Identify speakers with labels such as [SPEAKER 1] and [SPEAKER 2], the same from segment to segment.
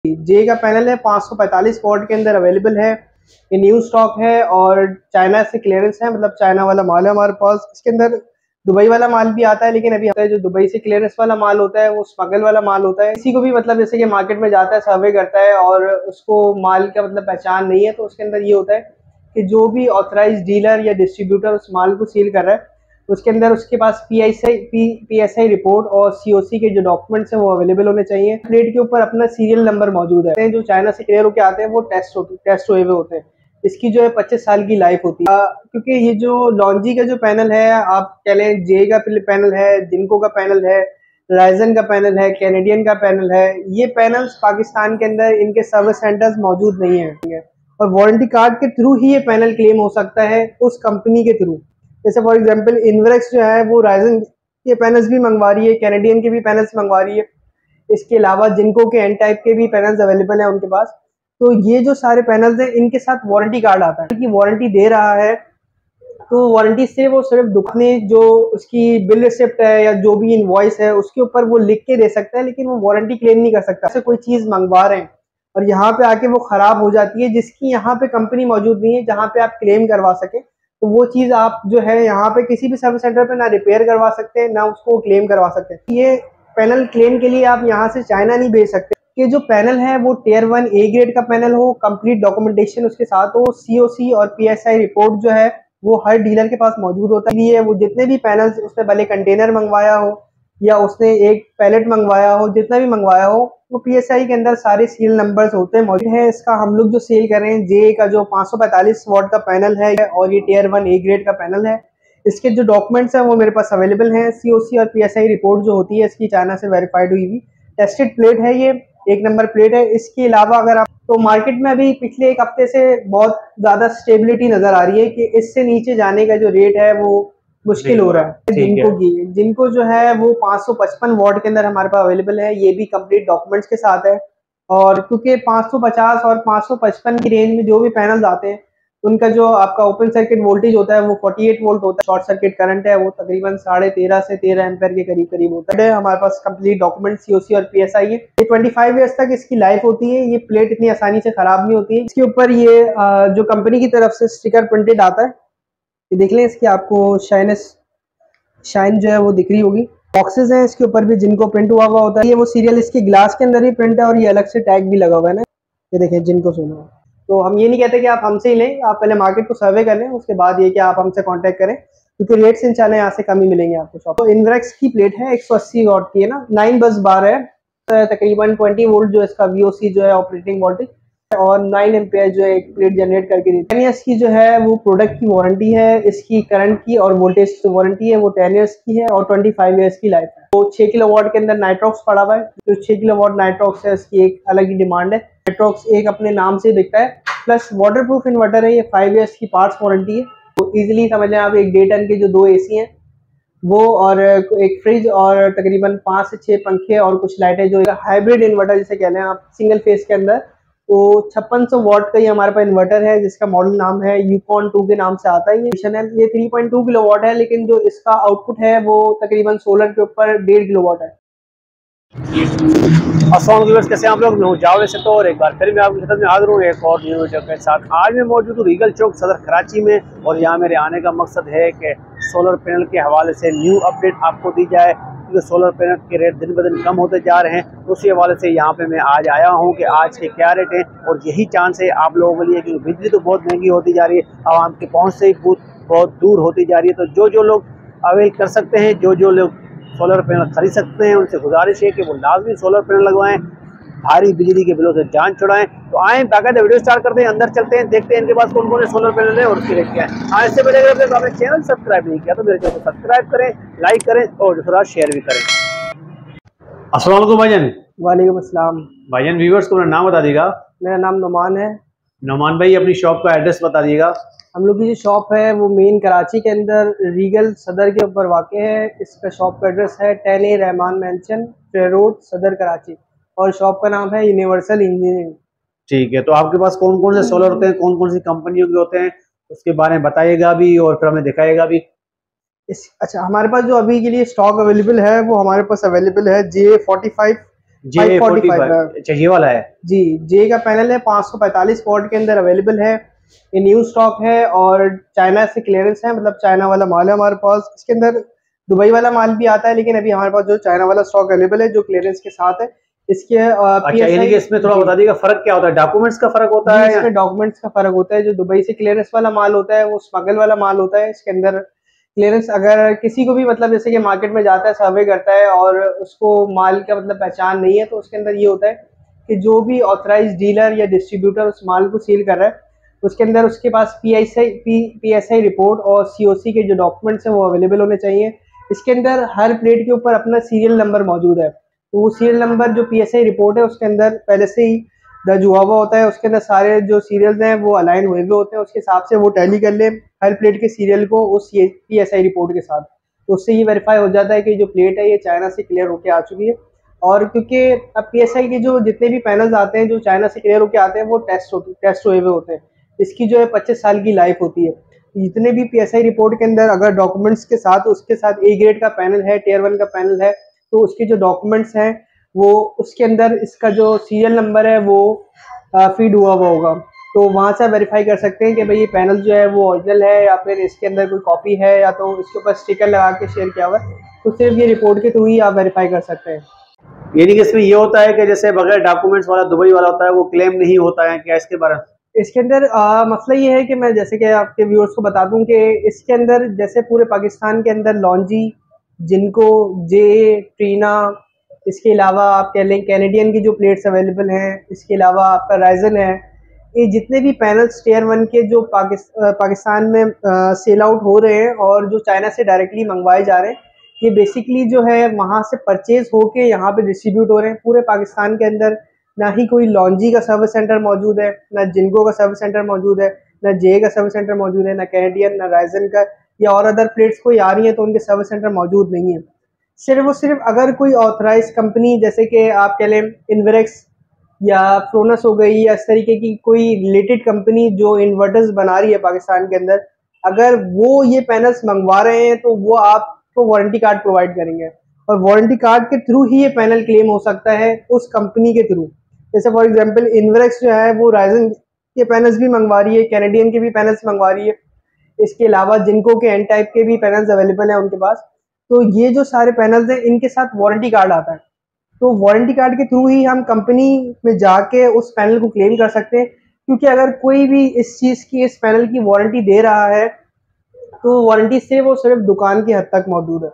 [SPEAKER 1] जे का पैनल है 545 वॉट के अंदर अवेलेबल है। ये न्यू स्टॉक है और चाइना से क्लियरेंस है, मतलब चाइना वाला माल है हमारे पास। इसके अंदर दुबई वाला माल भी आता है, लेकिन अभी आता है जो दुबई से क्लियरेंस वाला माल होता है वो स्मगल वाला माल होता है। किसी को भी मतलब जैसे कि मार्केट में जाता है, सर्वे करता है और उसको माल का मतलब पहचान नहीं है, तो उसके अंदर ये होता है कि जो भी ऑथराइज डीलर या डिस्ट्रीब्यूटर उस माल को सील कर रहा है, उसके अंदर उसके पास पीएसआई रिपोर्ट और सीओसी के जो डॉक्यूमेंट्स हैं वो अवेलेबल होने चाहिए। प्लेट के ऊपर अपना सीरियल नंबर मौजूद है। जो चाइना से क्लियर होकर आते हैं वो टेस्ट हुए हुए होते हैं। इसकी जो है 25 साल की लाइफ होती है। क्योंकि ये जो लॉन्जी का जो पैनल है, आप कह लें जे का पैनल है, जिनको का पैनल है, राइजन का पैनल है, कैनेडियन का पैनल है, ये पैनल्स पाकिस्तान के अंदर इनके सर्विस सेंटर्स मौजूद नहीं है और वारंटी कार्ड के थ्रू ही ये पैनल क्लेम हो सकता है उस कंपनी के थ्रू। जैसे फॉर एग्जांपल इन्वेक्स जो है वो राइजन के पैनल्स भी मंगवा रही है, कैनेडियन के भी पैनल्स मंगवा रही है। इसके अलावा जिनको के एन टाइप के भी पैनल्स अवेलेबल हैं उनके पास। तो ये जो सारे पैनल्स हैं इनके साथ वारंटी कार्ड आता है कि वारंटी दे रहा है, तो वारंटी से वो सिर्फ दुकान जो उसकी बिल रिसिप्ट है या जो भी इनवॉइस है उसके ऊपर वो लिख के दे सकता है, लेकिन वो वारंटी क्लेम नहीं कर सकता। ऐसे कोई चीज मंगवा रहे हैं और यहाँ पे आके वो खराब हो जाती है, जिसकी यहाँ पे कंपनी मौजूद नहीं है जहाँ पे आप क्लेम करवा सके, तो वो चीज आप जो है यहाँ पे किसी भी सर्विस सेंटर पे ना रिपेयर करवा सकते हैं ना उसको क्लेम करवा सकते हैं। ये पैनल क्लेम के लिए आप यहाँ से चाइना नहीं भेज सकते। कि जो पैनल है वो टियर 1 ए ग्रेड का पैनल हो, कंप्लीट डॉक्यूमेंटेशन उसके साथ हो, सीओसी और पीएसआई रिपोर्ट जो है वो हर डीलर के पास मौजूद होता है। ये वो जितने भी पैनल्स उसने भले कंटेनर मंगवाया हो या उसने एक पैलेट मंगवाया हो, जितना भी मंगवाया हो, वो पीएसआई के अंदर सारे सीरियल नंबर्स होते हैं मौजूद है। इसका हम लोग जो सेल कर रहे हैं जे का जो 545 वॉट का पैनल है और ये टियर 1 ए ग्रेड का पैनल है। इसके जो डॉक्यूमेंट्स हैं वो मेरे पास अवेलेबल हैं। सीओसी और पीएसआई रिपोर्ट जो होती है इसकी चाइना से वेरीफाइड हुई हुई टेस्टेड प्लेट है, ये 1 नंबर प्लेट है। इसके अलावा अगर आप तो मार्केट में अभी पिछले एक हफ्ते से बहुत ज्यादा स्टेबिलिटी नजर आ रही है कि इससे नीचे जाने का जो रेट है वो मुश्किल हो रहा है। जिनको जो है वो 555 वॉट के अंदर हमारे पास अवेलेबल है, ये भी कंप्लीट डॉक्यूमेंट्स के साथ है। और क्योंकि 550 और 555 की रेंज में जो भी पैनल्स आते हैं उनका जो आपका ओपन सर्किट वोल्टेज होता है वो 48 वोल्ट होता है। शॉर्ट सर्किट करंट है वो तकरीबन 13.5 से 13 एम्पेयर के करीब करीब होता है। हमारे पास कंप्लीट डॉक्यूमेंट सीओसी और पीएसआई है। ये 25 ईयर्स तक इसकी लाइफ होती है। ये प्लेट इतनी आसानी से खराब नहीं होती है। इसके ऊपर ये जो कंपनी की तरफ से स्टिकर प्रिंटेड आता है, ये देख लें, इसकी आपको शाइन जो है वो दिख रही होगी। बॉक्सेस हैं इसके ऊपर भी जिनको प्रिंट हुआ हुआ होता है। ये वो सीरियल इसके ग्लास के अंदर ही प्रिंट है और ये अलग से टैग भी लगा हुआ है ना, ये देखें जिनको सुना। तो हम ये नहीं कहते कि आप हमसे ही लें, आप पहले मार्केट को सर्वे कर लें, उसके बाद ये कि आप हमसे कांटेक्ट करें, क्योंकि रेट्स इंशाल्लाह यहाँ से कम ही मिलेंगे आपको शॉप। तो इन्वेक्स की प्लेट है 180 वॉट की है ना, 9 बस बार है, तकरीबन 20 वोल्ट जो इसका वीओसी जो है ऑपरेटिंग वोल्टेज और 9 एम्पेयर जो है एक प्लेट जनरेट करके देती है। 10 ईयर्स की जो है वो प्रोडक्ट की वारंटी है। इसकी करंट की और वोल्टेज की वारंटी है वो 10 ईयर्स की है और 25 ईयर्स की लाइफ है। तो 6 किलोवाट के अंदर नाइट्रॉक्स पड़ा हुआ है। जो 6 किलोवाट नाइट्रॉक्स है इसकी एक अलग ही डिमांड है। नाइट्रॉक्स एक अपने नाम से बिकता है, प्लस वाटर प्रूफ इन्वर्टर है। ये 5 ईयर्स की पार्ट्स वारंटी है। तो इजीली समझ लें आप, एक 1.5 टन के जो 2 एसी हैं वो और एक फ्रिज और तकरीबन 5 से 6 पंखे और कुछ लाइटें, जो हाइब्रिड इन्वर्टर जिसे कहते हैं आप सिंगल फेस के अंदर, तो 5600 वॉट का ये हमारे पास इन्वर्टर है जिसका मॉडल नाम है यूकॉन 2 के नाम से आता है। ये 3.2 किलोवाट है, लेकिन जो इसका आउटपुट है वो तकरीबन सोलर के ऊपर 1.5 किलोवाट है।
[SPEAKER 2] अस्सलाम वालेकुम, कैसे आप लोग? मैं जावेद से तो और एक बार फिर मैं आपकी खिदमत में हाजिर हूँ एक और न्यू वीडियो के साथ। आज मैं मौजूद हूँ रीगल चौक सदर कराची में और यहाँ मेरे आने का मकसद है कि सोलर पैनल के हवाले से न्यू अपडेट आपको दी जाए, क्योंकि सोलर पैनल के रेट दिन ब दिन कम होते जा रहे हैं। उसी हवाले से यहाँ पे मैं आज आया हूँ कि आज के क्या रेट हैं और यही चांस है आप लोगों के लिए, क्योंकि बिजली तो बहुत महंगी होती जा रही है, आवाम की पहुँच से बहुत दूर होती जा रही है। तो जो लोग अवेल कर सकते हैं, जो लोग सोलर पैनल खरीद सकते हैं, उनसे गुजारिश है कि वो लाजमी सोलर पैनल लगवाएं, भारी बिजली के बिलों से जान छुड़ाएं। तो आए बाकायदा वीडियो स्टार्ट करते हैं, अंदर चलते हैं, देखते हैं इनके पास कौन कौन से सोलर पैनल है और उसके रेट क्या है। हाँ, इससे पहले अगर आपने चैनल सब्सक्राइब नहीं किया तो मेरे चैनल को सब्सक्राइब करें, लाइक करें और दूसरा शेयर भी करें। अस्सलाम वालेकुम भाईजान।
[SPEAKER 1] वालेकुम अस्सलाम।
[SPEAKER 2] भाईजान व्यूअर्स को अपना नाम बता दीजिएगा।
[SPEAKER 1] मेरा नाम नुमान है।
[SPEAKER 2] नुमान भाई, अपनी शॉप का एड्रेस बता दीजिएगा।
[SPEAKER 1] हम लोग की जो शॉप है वो मेन कराची के अंदर रीगल सदर के ऊपर वाक़ है। इसका शॉप का एड्रेस है 10A Rahman mention, tray road, सदर कराची, और शॉप का नाम है यूनिवर्सल इंजीनियरिंग।
[SPEAKER 2] ठीक है, तो आपके पास कौन कौन से सोलर होते हैं, कौन कौन सी कंपनियों के होते हैं, उसके बारे में बताइएगा भी और फिर हमें दिखाइएगा भी।
[SPEAKER 1] अच्छा, हमारे पास जो अभी के लिए स्टॉक अवेलेबल है वो हमारे पास अवेलेबल है J45
[SPEAKER 2] J45। अच्छा, ये वाला है
[SPEAKER 1] जी। जे का पैनल है, 545 वॉट के अंदर अवेलेबल है, ये न्यू स्टॉक है और चाइना से क्लियरेंस है, मतलब चाइना वाला माल है हमारे पास। इसके अंदर दुबई वाला माल भी आता है, लेकिन अभी हमारे पास जो चाइना वाला स्टॉक अवेलेबल है जो क्लियरेंस के साथ है। इसके
[SPEAKER 2] अच्छा, यानी कि इसमें थोड़ा बता दीजिएगा फर्क क्या होता है, डॉक्यूमेंट्स का फर्क होता है?
[SPEAKER 1] इसमें डॉक्यूमेंट्स का फर्क होता है। जो दुबई से क्लियरेंस वाला माल होता है वो स्मगल वाला माल होता है। इसके अंदर क्लियरेंस अगर किसी को भी मतलब जैसे कि मार्केट में जाता है, सर्वे करता है और उसको माल का मतलब पहचान नहीं है, तो उसके अंदर ये होता है कि जो भी ऑथराइज डीलर या डिस्ट्रीब्यूटर उस माल को सील कर रहा है, उसके अंदर उसके पास पीएसआई रिपोर्ट और सीओसी के जो डॉक्यूमेंट्स हैं वो अवेलेबल होने चाहिए। इसके अंदर हर प्लेट के ऊपर अपना सीरियल नंबर मौजूद है, तो वो सीरियल नंबर जो पीएसआई रिपोर्ट है उसके अंदर पहले से ही दर्ज हुआ हुआ होता है। उसके अंदर सारे जो सीरियल्स हैं वो अलाइन हुए हुए होते हैं, उसके हिसाब से वो टैली कर ले हर प्लेट के सीरियल को उस पीएसआई रिपोर्ट के साथ, तो उससे ये वेरीफाई हो जाता है कि जो प्लेट है ये चाइना से क्लियर होके आ चुकी है। और क्योंकि अब पीएसआई के जो जितने भी पैनल्स आते हैं जो चाइना से क्लियर होके आते हैं वो टेस्ट हुए हुए होते हैं। इसकी जो है 25 साल की लाइफ होती है। जितने भी पीएसआई रिपोर्ट के अंदर अगर डॉक्यूमेंट्स के साथ उसके साथ ए ग्रेड का पैनल है, टियर 1 का पैनल है, तो उसके जो डॉक्यूमेंट्स हैं वो उसके अंदर इसका जो सीरियल नंबर है वो फीड हुआ हुआ होगा, तो वहाँ से वेरीफाई कर सकते हैं कि भाई ये पैनल जो है वो ओरिजिनल है या फिर इसके अंदर कोई कॉपी है या तो इसके ऊपर स्टिकर लगा के शेयर किया हुआ है। तो सिर्फ ये रिपोर्ट के थ्रू ही आप वेरीफाई कर सकते हैं।
[SPEAKER 2] यानी कि इसमें ये होता है कि जैसे बगैर डॉक्यूमेंट्स वाला दुबई वाला होता है वो क्लेम नहीं होता है क्या, इसके बारे में?
[SPEAKER 1] इसके अंदर मसला ये है कि मैं जैसे कि आपके व्यूअर्स को बता दूं कि इसके अंदर जैसे पूरे पाकिस्तान के अंदर लॉन्जी, जिनको, जे, ट्रीना, इसके अलावा आप कह लें कैनेडियन की जो प्लेट्स अवेलेबल हैं, इसके अलावा आपका राइजन है, ये जितने भी पैनल्स टियर 1 के जो पाकिस्तान में सेल आउट हो रहे हैं और जो चाइना से डायरेक्टली मंगवाए जा रहे हैं, ये बेसिकली जो है वहाँ से परचेज होके यहाँ पे डिस्ट्रीब्यूट हो रहे हैं पूरे पाकिस्तान के अंदर। ना ही कोई लॉन्जी का सर्विस सेंटर मौजूद है, ना जिनको का सर्विस सेंटर मौजूद है, ना जे का सर्विस सेंटर मौजूद है, ना कैनेडियन, ना राइजन का या और अदर प्लेट्स कोई आ रही है तो उनके सर्विस सेंटर मौजूद नहीं है। सिर्फ और सिर्फ अगर कोई ऑथराइज कंपनी जैसे कि आप कह लें इन्वेरेक्स या फ्लोनस हो गई या इस तरीके की कोई रिलेटेड कंपनी जो इन्वर्टर्स बना रही है पाकिस्तान के अंदर, अगर वो ये पैनल्स मंगवा रहे हैं तो वो आपको वारंटी कार्ड प्रोवाइड करेंगे और वारंटी कार्ड के थ्रू ही ये पैनल क्लेम हो सकता है उस कंपनी के थ्रू। जैसे फॉर एग्जांपल इन्वेरेक्स जो है वो राइजन के पैनल्स भी मंगवा रही है, कैनेडियन के भी पैनल्स मंगवा रही है, इसके अलावा जिनको के एन टाइप के भी पैनल्स अवेलेबल हैं उनके पास। तो ये जो सारे पैनल्स हैं इनके साथ वारंटी कार्ड आता है, तो वारंटी कार्ड के थ्रू ही हम कंपनी में जाके उस पैनल को क्लेम कर सकते हैं। क्योंकि अगर कोई भी इस चीज़ की इस पैनल की वारंटी दे रहा है तो वारंटी सिर्फ और सिर्फ दुकान की हद तक मौजूद है।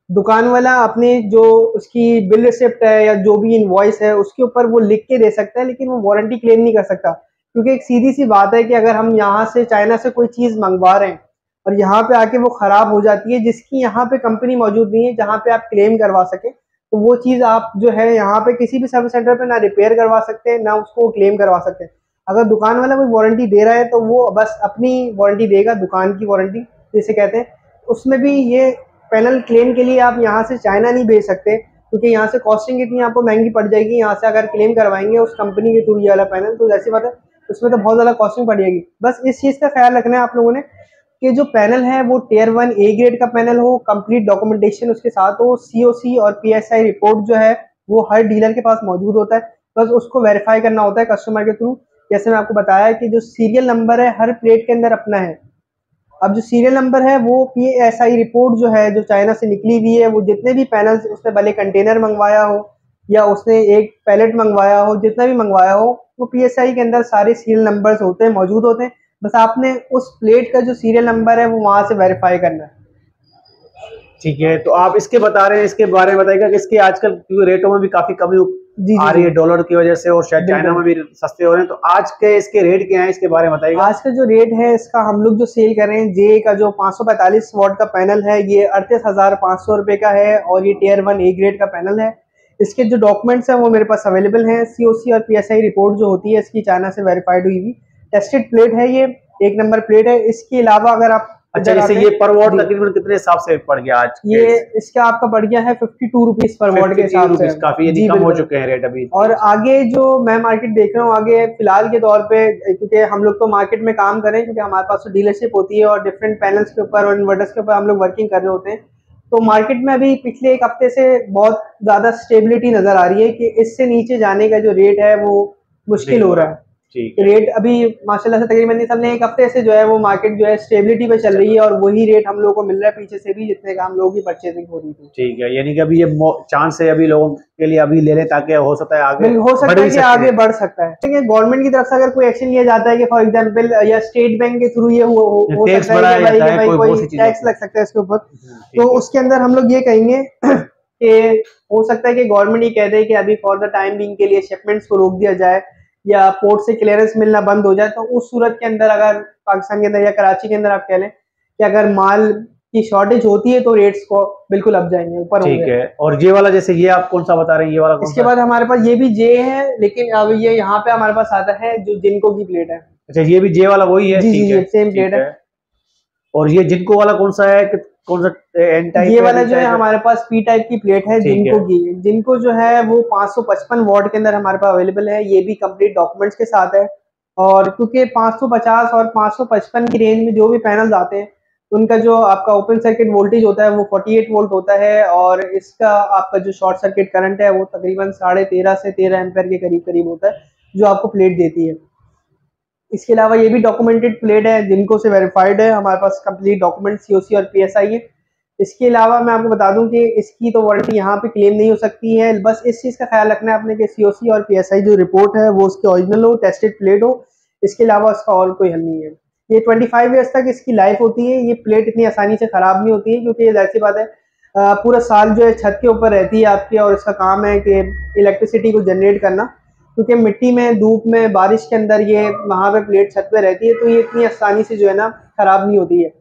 [SPEAKER 1] दुकान वाला अपने जो उसकी बिल रिसिप्ट है या जो भी इनवॉइस है उसके ऊपर वो लिख के दे सकता है, लेकिन वो वारंटी क्लेम नहीं कर सकता। क्योंकि एक सीधी सी बात है कि अगर हम यहाँ से चाइना से कोई चीज़ मंगवा रहे हैं और यहाँ पे आके वो ख़राब हो जाती है जिसकी यहाँ पे कंपनी मौजूद नहीं है जहाँ पे आप क्लेम करवा सकें, तो वो चीज़ आप जो है यहाँ पे किसी भी सर्विस सेंटर पे ना रिपेयर करवा सकते हैं ना उसको क्लेम करवा सकते हैं। अगर दुकान वाला कोई वारंटी दे रहा है तो वो बस अपनी वारंटी देगा, दुकान की वारंटी जिसे कहते हैं। उसमें भी ये पैनल क्लेम के लिए आप यहाँ से चाइना नहीं भेज सकते क्योंकि यहाँ से कॉस्टिंग इतनी आपको महंगी पड़ जाएगी। यहाँ से अगर क्लेम करवाएंगे उस कंपनी के थ्रू ये वाला पैनल तो जैसी बात है उसमें तो बहुत ज़्यादा कॉस्टिंग पड़ जाएगी। बस इस चीज़ का ख्याल रखना है आप लोगों ने कि जो पैनल है वो टियर 1 ए ग्रेड का पैनल हो, कंप्लीट डॉक्यूमेंटेशन उसके साथ हो, सीओसी और पीएसआई रिपोर्ट जो है वो हर डीलर के पास मौजूद होता है, बस उसको वेरीफाई करना होता है कस्टमर के थ्रू। जैसे मैं आपको बताया कि जो सीरियल नंबर है हर प्लेट के अंदर अपना है। अब जो सीरियल नंबर है वो पीएसआई रिपोर्ट जो है जो चाइना से निकली हुई है, वो जितने भी पैनल्स उसने भले कंटेनर मंगवाया हो या उसने एक पैलेट मंगवाया हो, जितना भी मंगवाया हो, वो पीएसआई के अंदर सारे सीरियल नंबर्स होते हैं, मौजूद होते हैं। बस आपने उस प्लेट का जो सीरियल नंबर है वो वहां से वेरीफाई करना है।
[SPEAKER 2] ठीक है, तो आप इसके बता रहे हैं, इसके बारे में बताइएगा कि इसके आजकल रेटों में भी काफी कमी आ रही है डॉलर की वजह से और शायद चाइना में भी सस्ते हो रहे हैं, तो आज के इसके रेट क्या हैं, इसके बारे में बताइएगा।
[SPEAKER 1] आज का जो रेट है इसका हम लोग जो सेल कर रहे हैं, जे का जो 545 वॉट का पैनल है ये 38,500 रुपये का है और ये टियर 1 ए ग्रेड का पैनल है। इसके जो डॉक्यूमेंट्स हैं वो मेरे पास अवेलेबल हैं, सीओसी और पीएसआई रिपोर्ट जो होती है इसकी चाइना से वेरीफाइड हुई हुई टेस्टेड प्लेट है, ये 1 नंबर प्लेट है। इसके अलावा अगर आप
[SPEAKER 2] अच्छा, जैसे ये पर वॉट तकरीबन कितने हिसाब से पड़ गया आज?
[SPEAKER 1] ये इसका आपका पड़ गया है 52 रुपीज पर वॉट के हिसाब से,
[SPEAKER 2] काफी कम हो चुके हैं रेट अभी।
[SPEAKER 1] और आगे जो मैं मार्केट देख रहा हूँ आगे फिलहाल के तौर पे, क्योंकि हम लोग तो मार्केट में काम करें क्योंकि हमारे पास तो डीलरशिप होती है और डिफरेंट पैनल्स के ऊपर और इन्वर्टर्स के ऊपर हम लोग वर्किंग कर रहे होते हैं, तो मार्केट में अभी पिछले एक हफ्ते से बहुत ज़्यादा स्टेबिलिटी नज़र आ रही है कि इससे नीचे जाने का जो रेट है वो मुश्किल हो रहा है।
[SPEAKER 2] ठीक है।
[SPEAKER 1] रेट अभी माशाल्लाह से तकरीबन इस हमने एक हफ्ते से जो है वो मार्केट जो है स्टेबिलिटी पे चल रही है और वही रेट हम लोगों को मिल रहा है पीछे से भी जितने का हम लोगों की परचेजिंग हो रही थी।
[SPEAKER 2] ठीक है, यानी कि अभी ये चांस है अभी लोगों के लिए अभी ले लें ताकि हो सकता है आगे
[SPEAKER 1] हो सकता है कि आगे बढ़ सकता है। ठीक है, गवर्नमेंट की तरफ से अगर कोई एक्शन लिया जाता है कि फॉर एग्जांपल या स्टेट बैंक के थ्रू ये हो सकता है कि भाई कोई टैक्स लग सकता है इसके ऊपर, तो उसके अंदर हम लोग ये कहेंगे कि हो सकता है कि गवर्नमेंट ये कह दे कि अभी फॉर द टाइम बिंग के लिए शिपमेंट्स को रोक दिया जाए या पोर्ट से क्लियरेंस मिलना बंद हो जाए। तो उस सूरत के अंदर अगर पाकिस्तान के अंदर या कराची के अंदर आप कह लें कि अगर माल की शॉर्टेज होती है तो रेट्स को बिल्कुल अप जाएंगे, ऊपर होंगे।
[SPEAKER 2] ठीक है, और ये वाला जैसे ये आप कौन सा बता रहे हैं, ये वाला कौन
[SPEAKER 1] इसके बाद हमारे पास ये भी जे है, लेकिन अब ये यहाँ पे हमारे पास आता है जो जिनको की प्लेट है।
[SPEAKER 2] अच्छा, ये भी जे वाला वही है?
[SPEAKER 1] जी जी, सेम प्लेट है।
[SPEAKER 2] और ये जिनको वाला कौन सा है, कौन सा एन टाइप?
[SPEAKER 1] ये वाला जो है हमारे पास पी टाइप की प्लेट है जिनको की। जिनको जो है वो 555 वॉट के अंदर हमारे पास अवेलेबल है, ये भी कंप्लीट डॉक्यूमेंट्स के साथ है। और क्योंकि 550 और 555 की रेंज में जो भी पैनल्स आते हैं उनका जो आपका ओपन सर्किट वोल्टेज होता है वो 48 वोल्ट होता है और इसका आपका जो शॉर्ट सर्किट करंट है वो तकरीबन 13.5 से 13 एम्पेयर के करीब करीब होता है जो आपको प्लेट देती है। इसके अलावा ये भी डॉक्यूमेंटेड प्लेट है, जिनको से वेरीफाइड है, हमारे पास कंप्लीट डॉक्यूमेंट सीओसी और पीएसआई है। इसके अलावा मैं आपको बता दूं कि इसकी तो वारंटी यहाँ पे क्लेम नहीं हो सकती है, बस इस चीज़ का ख्याल रखना है आपने कि सीओसी और पीएसआई जो रिपोर्ट है वो उसकी ओरिजिनल हो, टेस्टेड प्लेट हो। इसके अलावा उसका और कोई हल नहीं है। ये 25 ईयर्स तक इसकी लाइफ होती है। ये प्लेट इतनी आसानी से ख़राब नहीं होती है क्योंकि ये ऐसी बात है पूरा साल जो है छत के ऊपर रहती है आपके और इसका काम है कि इलेक्ट्रिसिटी को जनरेट करना, क्योंकि मिट्टी में, धूप में, बारिश के अंदर ये वहाँ पे प्लेट छत पे रहती है तो ये इतनी आसानी से जो है ना ख़राब नहीं होती है।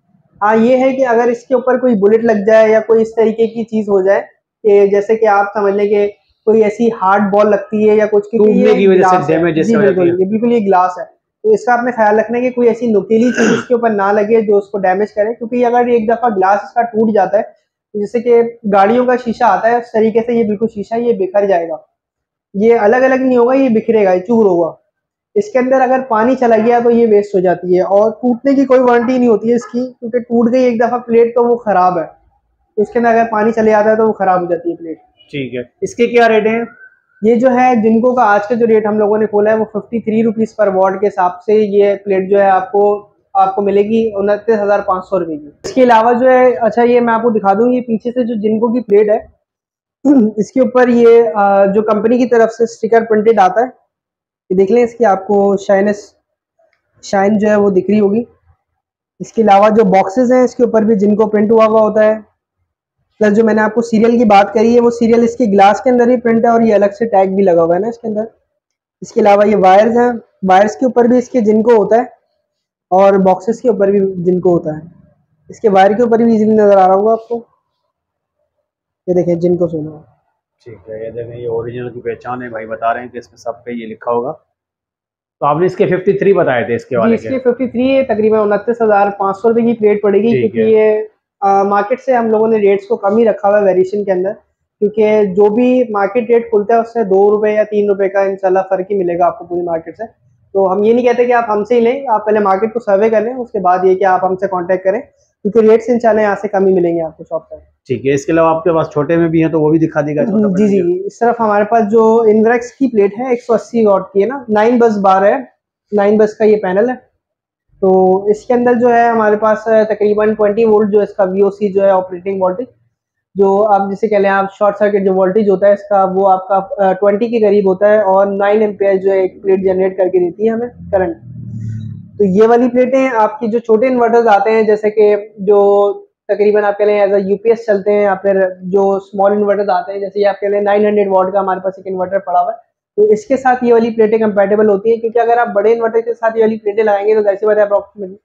[SPEAKER 1] हाँ, ये है कि अगर इसके ऊपर कोई बुलेट लग जाए या कोई इस तरीके की चीज़ हो जाए कि जैसे कि आप समझ लें कि कोई ऐसी हार्ड बॉल लगती है या कुछ, क्योंकि ये ग्लास है। जी बिल्कुल, ये बिल्कुल ये ग्लास है, तो इसका आपने ख्याल रखना है कि कोई ऐसी नुकीली चीज़ इसके ऊपर ना लगे जो उसको डैमेज करे, क्योंकि अगर एक दफ़ा ग्लास इसका टूट जाता है तो जैसे कि गाड़ियों का शीशा आता है उस तरीके से ये बिल्कुल शीशा ये बिखर जाएगा। ये अलग अलग नहीं होगा, ये बिखरेगा, ये चूर होगा। इसके अंदर अगर पानी चला गया तो ये वेस्ट हो जाती है और टूटने की कोई वारंटी नहीं होती है इसकी, क्योंकि टूट गई एक दफ़ा प्लेट तो वो ख़राब है। इसके अंदर अगर पानी चले जाता है तो वो ख़राब हो जाती है प्लेट।
[SPEAKER 2] ठीक है, इसके क्या रेट हैं?
[SPEAKER 1] ये जो है जिनको का आज का जो रेट हम लोगों ने खोला है वो 53 रुपीज़ पर वॉट के हिसाब से ये प्लेट जो है आपको मिलेगी 29,500 रुपये की। इसके अलावा जो है, अच्छा ये मैं आपको दिखा दूँ, ये पीछे से जो जिनको की प्लेट है इसके ऊपर ये जो कंपनी की तरफ से स्टिकर प्रिंटेड आता है, ये देख लें, इसकी आपको शाइन जो है वो दिख रही होगी। इसके अलावा जो बॉक्सेस हैं इसके ऊपर भी जिनको प्रिंट हुआ होता है, प्लस जो मैंने आपको सीरियल की बात करी है वो सीरियल इसके ग्लास के अंदर ही प्रिंट है और ये अलग से टैग भी लगा हुआ है ना इसके अंदर। इसके अलावा ये वायर्स हैं, वायर्स के ऊपर भी इसके जिनको होता है और बॉक्सेस के ऊपर भी जिनको होता है। इसके वायर के ऊपर भी इजीली नज़र आ रहा होगा आपको, ये देखें जिनको सोना।
[SPEAKER 2] ठीक है, ये देखें, ये ओरिजिनल की पहचान है, भाई बता रहे हैं कि इसमें सब पे ये लिखा होगा। तो आपने इसके 53 बताए थे, इसके वाले
[SPEAKER 1] इसके 53 तकरीबन 29,500 रुपये की प्लेट पड़ेगी, क्योंकि ये मार्केट से हम लोगों ने रेट्स को कम ही रखा हुआ है वेरिएशन के अंदर, क्योंकि जो भी मार्केट रेट खुलता है उससे 2 रुपये या 3 रुपये का इंशाल्लाह फ़र्क ही मिलेगा आपको पूरी मार्केट से। तो हम ये नहीं कहते कि आप हमसे ही लें, आप पहले मार्केट को सर्वे कर लें, उसके बाद ये कि आप हमसे कॉन्टैक्ट करें, क्योंकि रेट्स इंशाल्लाह यहाँ से कम ही मिलेंगे आपको शॉप पर।
[SPEAKER 2] ठीक है, इसके अलावा आपके पास छोटे में भी हैं तो वो भी दिखा देगा।
[SPEAKER 1] जी जी, इस तरफ हमारे पास जो इनवर्क्स की प्लेट है 180 वॉट की है ना, 9 बस बार है, 9 बस का ये पैनल है। तो इसके अंदर जो है हमारे पास तकरीबन 20 वोल्ट जो इसका वीओसी जो है ऑपरेटिंग वोल्टेज, जो आप जिसे कह लें आप शॉर्ट सर्किट जो वोल्टेज होता है इसका वो आपका 20 के करीब होता है और 9 एम्पेयर जो है एक प्लेट जनरेट करके देती है हमें करंट। तो ये वाली प्लेटें आपकी जो छोटे इन्वर्टर्स आते हैं, जैसे कि जो तकरीबन आप कह लें एज अ यूपीएस चलते हैं, या फिर जो स्मॉल इन्वर्टर्स आते हैं, जैसे ये आप कह लें 900 वॉट का हमारे पास एक इन्वर्टर पड़ा हुआ है, तो इसके साथ ये वाली प्लेटें कंपैटिबल होती हैं, क्योंकि अगर आप बड़े इन्वर्टर के साथ ये वाली प्लेटें लगाएंगे तो जैसे बात है अप्रॉक्सीमेटली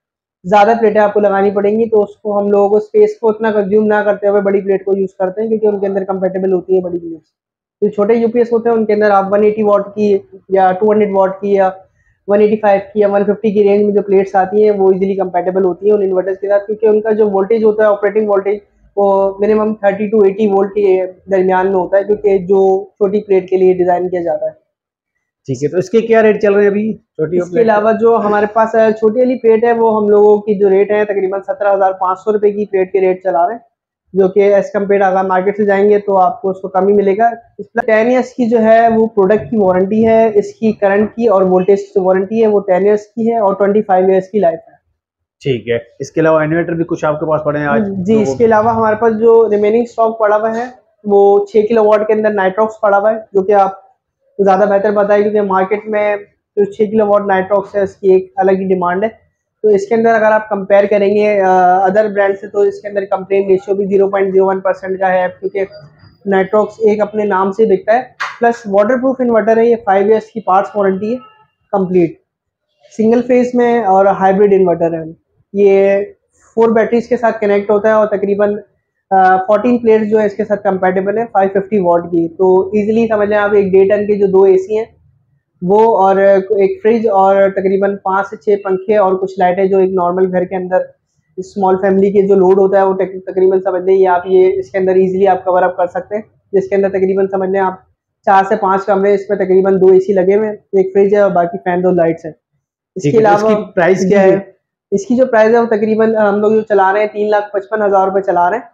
[SPEAKER 1] ज़्यादा प्लेटें आपको लगानी पड़ेंगी, तो उसको हम लोगों को स्पेस को उतना कंज्यूम ना करते हुए बड़ी प्लेट को यूज़ करते हैं, क्योंकि उनके अंदर कंपैटिबल होती है बड़ी प्लेट्स। जो छोटे यूपीएस होते हैं उनके अंदर आप 180 वॉट की या 200 वॉट की या 185 की या 150 की रेंज में जो प्लेट्स आती हैं वो इजीली कंपैटिबल होती हैं उन इन्वर्टर्स के साथ, क्योंकि उनका जो वोल्टेज होता है ऑपरेटिंग वोल्टेज वो मिनिमम 30 to 80 वोल्ट के दरमियान में होता है, क्योंकि जो छोटी प्लेट के लिए डिज़ाइन किया जाता है।
[SPEAKER 2] ठीक है, तो इसके क्या रेट चल रहे हैं अभी छोटी?
[SPEAKER 1] इसके अलावा जो हमारे पास छोटी वाली प्लेट है वो हम लोगों की जो रेट है तकरीबन 17,500 रुपये की प्लेट के रेट चला रहे हैं। जो कि एज कम्पेयर अगर मार्केट से जाएंगे तो आपको उसको कम ही मिलेगा। इस 10 ईयर्स की जो है वो प्रोडक्ट की वारंटी है, इसकी करंट की और वोल्टेज की वारंटी है वो 10 ईयर्स की है और 25 ईयर्स की लाइफ है।
[SPEAKER 2] ठीक है, इसके अलावा इन्वर्टर भी कुछ आपके पास पड़े हैं आज?
[SPEAKER 1] जी, इसके अलावा हमारे पास जो रिमेनिंग स्टॉक पड़ा हुआ है वो 6 किलोवाट के अंदर नाइट्रॉक्स पड़ा हुआ है, जो कि आप ज़्यादा बेहतर बताएं क्योंकि मार्केट में जो 6 किलोवाट नाइट्रॉक्स है इसकी एक अलग ही डिमांड है। तो इसके अंदर अगर आप कंपेयर करेंगे अदर ब्रांड से तो इसके अंदर कंप्लेन रेशियो भी 0.01% का है, क्योंकि नाइट्रॉक्स एक अपने नाम से बिकता है। प्लस वाटर प्रूफ इन्वर्टर है, ये 5 ईयर्स की पार्ट्स वारंटी है कंप्लीट, सिंगल फेज में और हाइब्रिड इन्वर्टर है। ये 4 बैटरीज के साथ कनेक्ट होता है और तकरीबन 14 प्लेट्स जो है इसके साथ कंपैटिबल है 550 वॉट की। तो इजीली समझ लें आप एक 1.5 टन के जो 2 एसी हैं वो, और एक फ्रिज और तकरीबन 5 से 6 पंखे और कुछ लाइटें, जो एक नॉर्मल घर के अंदर स्मॉल फैमिली के जो लोड होता है वो तकरीबन समझ लें ये आप ये इसके अंदर इजीली आप कवर अप कर सकते हैं। जिसके अंदर तकरीबन समझ लें आप 4 से 5 कमरे, इसमें तकरीबन 2 एसी लगे हुए हैं, एक फ्रिज है और बाकी फैन 2 लाइट्स है। इसके अलावा
[SPEAKER 2] प्राइस क्या है?
[SPEAKER 1] इसकी जो प्राइस है वो तकरीबन हम लोग जो चला रहे हैं 3,55,000 रुपये चला रहे हैं।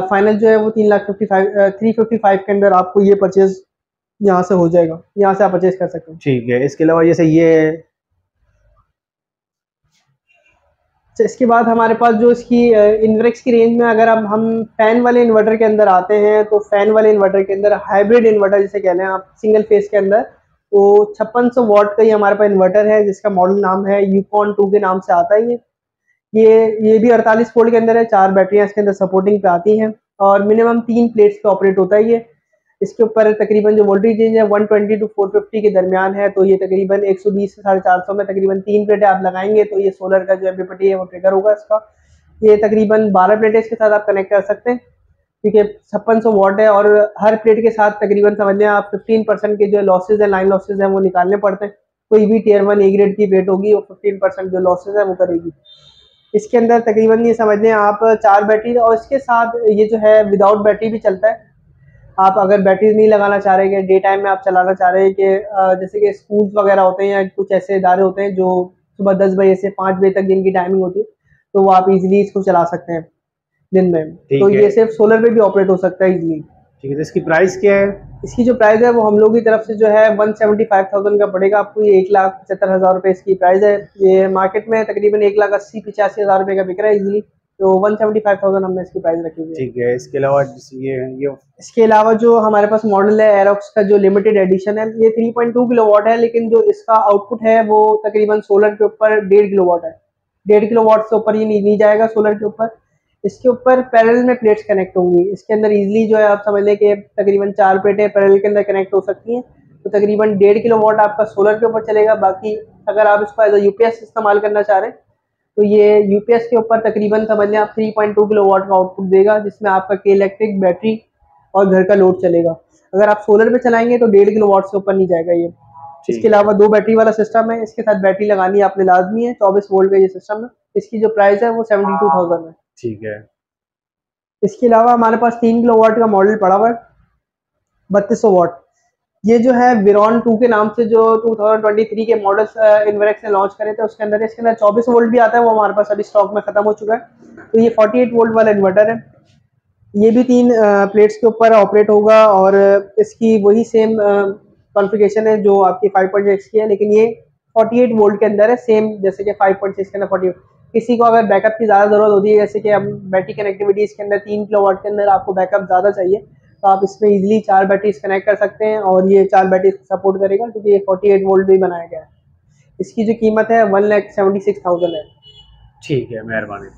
[SPEAKER 1] फाइनल जो है वो 3,55,000 के अंदर आपको ये परचेज यहाँ से हो जाएगा, यहाँ से आप परचेज कर सकते हैं।
[SPEAKER 2] ठीक है, इसके अलावा जैसे ये
[SPEAKER 1] इसके बाद हमारे पास जो इसकी इन्वर्क्स की रेंज में अगर अब हम फैन वाले इन्वर्टर के अंदर आते हैं तो फैन वाले इन्वर्टर के अंदर हाइब्रिड इन्वर्टर जिसे कहते हैं आप सिंगल फेज के अंदर, तो 5600 वॉट का ही हमारे पास इन्वर्टर है जिसका मॉडल नाम है यूकॉन 2 के नाम से आता है। ये भी 48 वोल्ट के अंदर है, 4 बैटरियां इसके अंदर सपोर्टिंग पे आती हैं और मिनिमम 3 प्लेट्स पे ऑपरेट होता है ये। इसके ऊपर तकरीबन जो वोल्टेज रेंज है 120 टू 450 के दरमियान है, तो ये तकरीबन 120 से 450 में तकरीबन 3 प्लेटें आप लगाएंगे तो ये सोलर का जो एमपीपीटी है वो ट्रिगर होगा इसका। ये तकरीबन 12 प्लेटें इसके साथ आप कनेक्ट कर सकते हैं क्योंकि 5600 वॉट है और हर प्लेट के साथ तकरीबन समझ लें आप 15% के जो लॉसेज है, लाइन लॉसेज है वो निकालने पड़ते हैं। कोई भी टियर 1 ए ग्रेड की प्लेट होगी वो 15% जो लॉसेज है वो करेगी। इसके अंदर तकरीबन ये समझ लें आप 4 बैटरी और इसके साथ ये जो है विदाउट बैटरी भी चलता है। आप अगर बैटरी नहीं लगाना चाह रहे कि डे टाइम में आप चलाना चाह रहे हैं कि जैसे कि स्कूल्स वगैरह होते हैं या कुछ ऐसे इदारे होते हैं जो सुबह 10 बजे से 5 बजे तक जिनकी टाइमिंग होती है, तो वो आप इजीली इसको चला सकते हैं दिन में। तो ये सिर्फ सोलर पे भी ऑपरेट हो सकता है इजीली।
[SPEAKER 2] ठीक है, तो इसकी प्राइस क्या है?
[SPEAKER 1] इसकी जो प्राइस है वो हम लोग की तरफ से जो है 175,000 का पड़ेगा आपको। ये 1,75,000 रुपये इसकी प्राइस है। ये मार्केट में तकरीबन 1,80,85,000 रुपये का बिक रहा है इजीली, तो 175,000 हमने इसकी प्राइस रखी हुई है।
[SPEAKER 2] ठीक है, इसके अलावा ये
[SPEAKER 1] इसके अलावा जो हमारे पास मॉडल है एरोक्स का जो लिमिटेड एडिशन है, ये 3.2 किलोवाट है, लेकिन जो इसका आउटपुट है वो तकरीबन सोलर के ऊपर 1.5 किलोवाट है। 1.5 किलोवाट से ऊपर ये नहीं जाएगा सोलर के ऊपर। इसके ऊपर पैरेलल में प्लेट्स कनेक्ट होंगी। इसके अंदर इजीली जो है आप समझ लें कि तकरीबन 4 प्लेटें पैरेलल के अंदर कनेक्ट हो सकती हैं, तो तकरीबन 1.5 किलोवाट आपका सोलर के ऊपर चलेगा। बाकी अगर आप इसको एज यूपीएस इस्तेमाल करना चाह रहे हैं तो ये यूपीएस के ऊपर तकरीबन समझ लें आप 3.2 किलोवाट का आउटपुट देगा, जिसमें आपका के इलेक्ट्रिक बैटरी और घर का लोड चलेगा। अगर आप सोलर पे चलाएंगे तो 1.5 किलोवाट से ऊपर नहीं जाएगा ये। इसके अलावा 2 बैटरी वाला सिस्टम है, इसके साथ बैटरी लगानी आपने लाजमी है। 24 वोल्ट का ये सिस्टम है। इसकी जो प्राइस है वो 72,000 है।
[SPEAKER 2] ठीक है।
[SPEAKER 1] इसके अलावा हमारे पास 3 किलोवाट का मॉडल पड़ा हुआ है 3200 वॉट। ये जो है विरॉन 2 के नाम से जो 2023 के मॉडल्स इन्वर्क्स ने लॉन्च करे थे उसके अंदर 24 वोल्ट भी आता है, वो हमारे पास अभी स्टॉक में खत्म हो चुका है। तो ये 48 वोल्ट वाला इन्वर्टर है। ये भी 3 प्लेट्स के ऊपर ऑपरेट होगा और इसकी वही सेम कॉन्फ़िगरेशन है जो आपकी 5.6 की है, लेकिन ये 48 वोल्ट के अंदर है, सेम जैसे कि 5.6 के अंदर 48। किसी को अगर बैकअप की ज़्यादा ज़रूरत होती है, जैसे कि हम बैटरी कनेक्टिविटी इसके अंदर 3 किलोवाट के अंदर आपको बैकअप ज़्यादा चाहिए, तो आप इसमें इजीली 4 बैटरीज कनेक्ट कर सकते हैं और ये 4 बैटरीज सपोर्ट करेगा क्योंकि ये 48 वोल्ट भी बनाया गया है। इसकी जो कीमत है 1,76,000 है।
[SPEAKER 2] ठीक है, मेहरबानी।